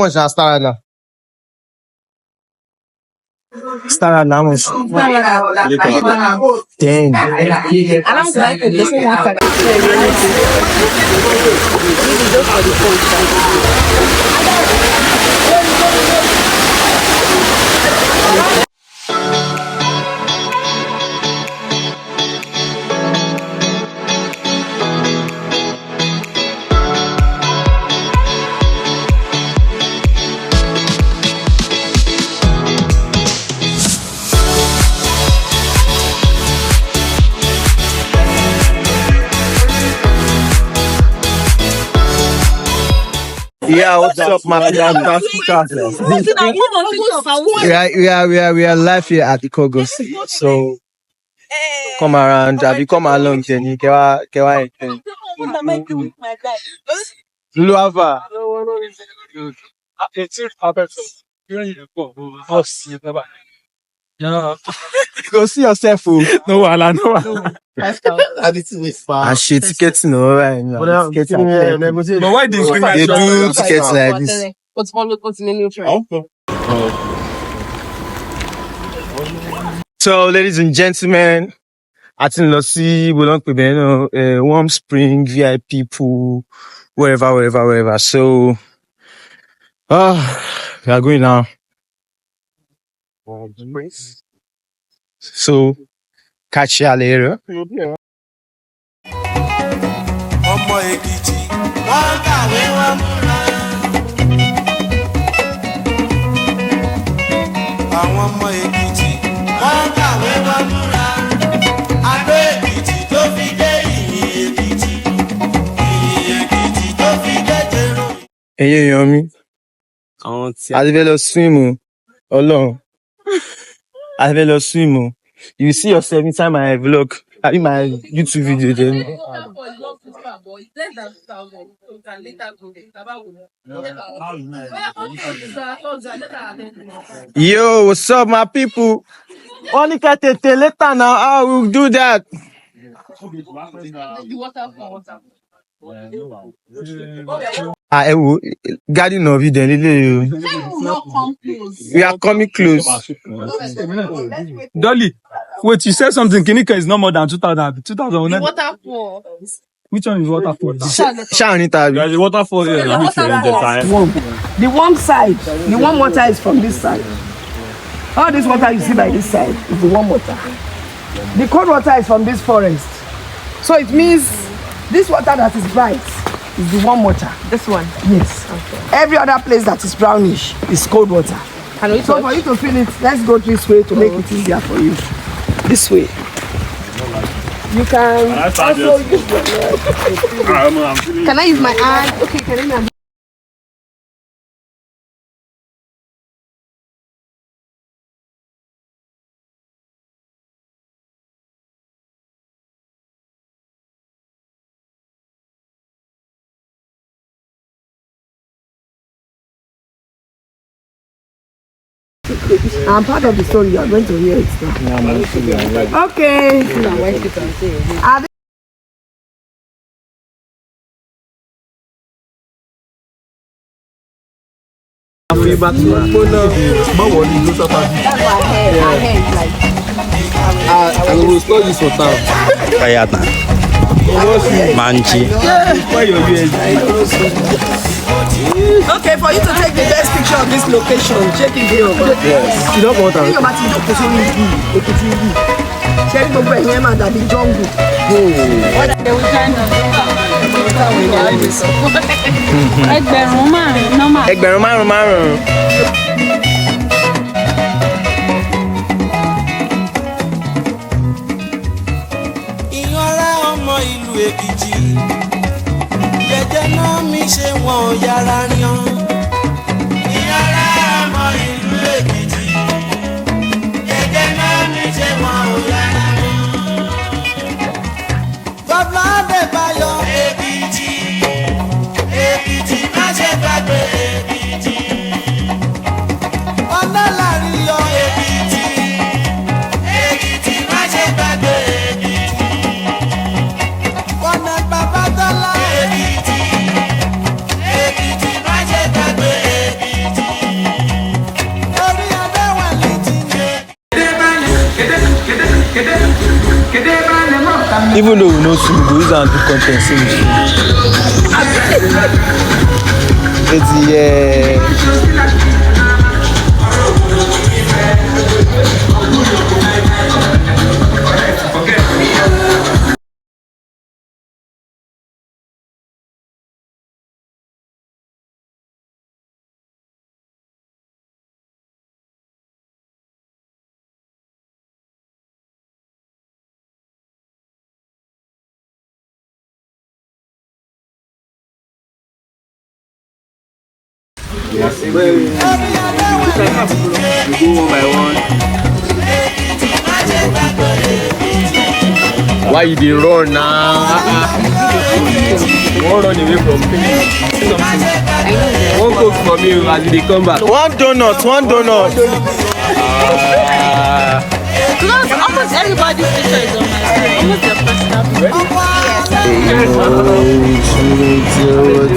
Much na start now. Start now. Much. Dang. I don't like it. This one. Yeah, what's up, my friend? We are live here at Ikogosi. So come around, come along, then you can Luava. Go see yourself. No, Alan. I shit tickets no right now. But why they do tickets like this? So, ladies and gentlemen, I think let's see Warm Spring, VIP pool, wherever. So, we are going now. So, catch you later. Ọmọ Ekiti, wọ́n kàwé wọ́n múra. Àwọn ọmọ Ekiti, wọ́n kàwé wọ́n múra. Adó Ekiti tó fi dé ìyìn Ekiti. Ìyìn Ekiti tó fi dé Jero. Ẹ̀yin èèyàn mi, a ti fẹ́ lọ swim o, Ọlọ́run. A ti fẹ́ lọ swim o. You see yourself inside my vlog, I mean my YouTube video then. Yo, what's up, my people? Only later now. How we'll do that? Garden of Eden. We are coming close. Dolly, wait, you said something. Kinika is no more than 2,000. 2,000. Waterfall. Which one is waterfall? Arinta. There's a waterfall here. The warm side, the warm water is from this side. All this water you see by this side is the warm water. The cold water is from this forest. So it means this water that is bright is the warm water. This one? Yes. Okay. Every other place that is brownish is cold water. So for you to feel it, let's go this way to make it easier for you. This way. You can also use your leg. Can I use my hand? Okay, can I use my hand? I'm part of the story. You're going to hear it now. Okay. I will store this for town. Manchi. Okay, for you to take the best picture of this location, check it here. Yes. You don't want that. Check the way here, man, that the jungle. Ẹgbẹ̀rún márùn-ún. Ìyànrá ọmọ ìlú Èkìtì. Jẹ́jẹ́ náà mi ṣe wọn yàrá yan. Ìyànrá ọmọ ìlú Èkìtì. Jẹ́jẹ́ náà mi ṣe wọn yàrá yan. Gọ́fúnà Adébáyọ̀ Èkìtì. Èkìtì má ṣe gbàgbé Èkìtì. Ọlọ́lárí yọ Èkìtì. Èkìtì má ṣe gbàgbé Èkìtì. Ọ̀nà bàbá Tọ́lá Èkìtì. Èkìtì má ṣe Even though we know swim, we go use and do content sing. It's Why you dey run now? Won't run away from me. One coke for me as they come back. One donut. Because almost everybody's picture is on my screen. Almost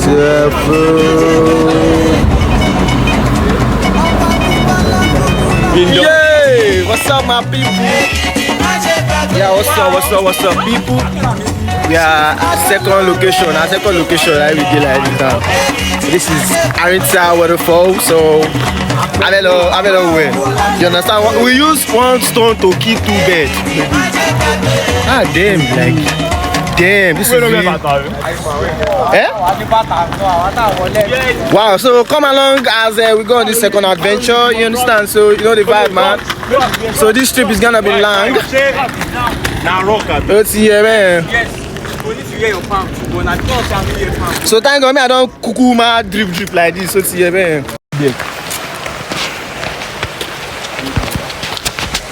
their personal Yay! What's up, my people? Yeah, what's up, people? We are at second location. Our second location, right? We did like this. This is Arinta Waterfall. So, Avelo way. You understand? We use one stone to kill two birds. Ah, damn! Like, damn. This is really... Eh? Wow. So come along as we go on this second adventure. You understand? So you know the vibe, man. So this trip is gonna be long. Let's see, man. So thank God, I don't cuckoo my drip like this. So see, man.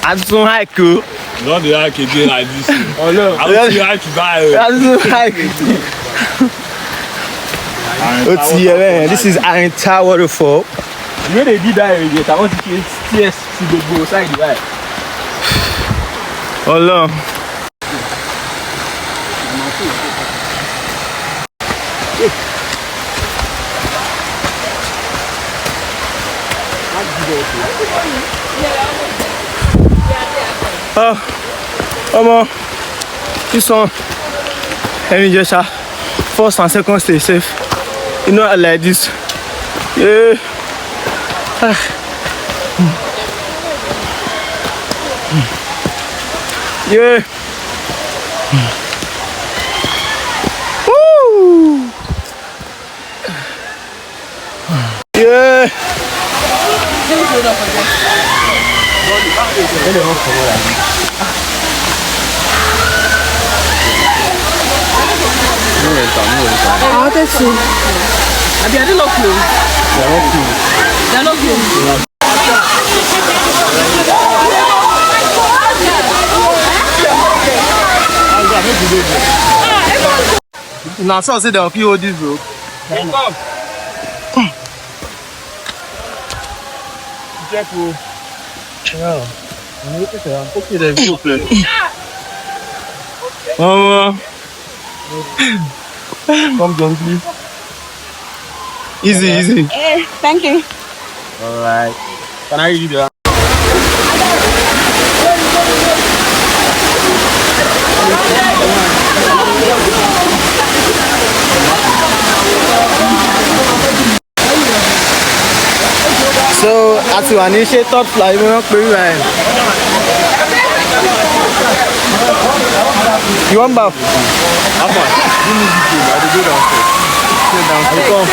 I just don't hike. Not the hike again like this. Oh no! I don't see hike to die. I just don't hike. Let's see, man. This is Arinta Waterfall. You know they did that already. I want to see tears to the go side the right. Oh no. Come on. This one. Let me just first and second stay safe. You know I like this. Yeah. Yeah. Woo. Yeah. Now, so say there are few this bro. Careful. Yeah. Okay, there you go. Come down, please. Easy. Thank you. Alright. Can I read you? So, as you initiate third flight, we won't play right. You want bath? How much? Give me the key. I will go downstairs. Sit down. Come.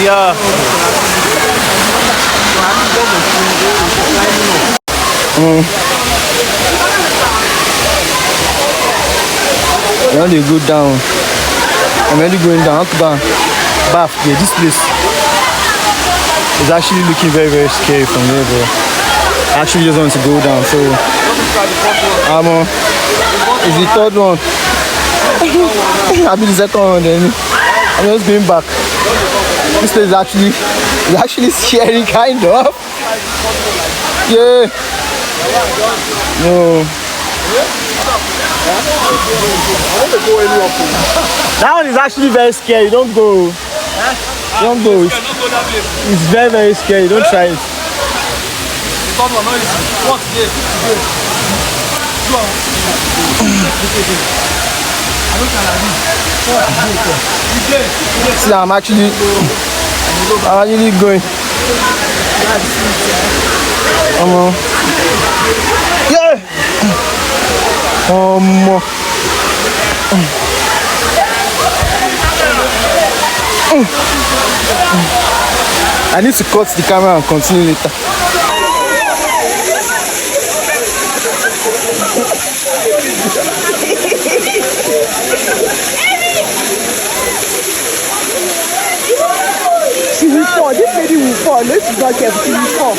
Yeah. When they go down, I'm already going down. I have to go and bath. Yeah, this place is actually looking very, very scary from here, bro. I actually just want to go down. So, it's the third one. I'll be the second one then. I'm just going back. This place is actually scary, kind of. Yeah. No. That one is actually very scary. Don't go. Don't go. It's very, very scary. Don't try it. third one, not easy. What today? Today. Go on. I don't know this. See, I'm actually going. Yeah. I need to cut the camera and continue later. She will fall. This lady will fall. Let's not careful. She will fall.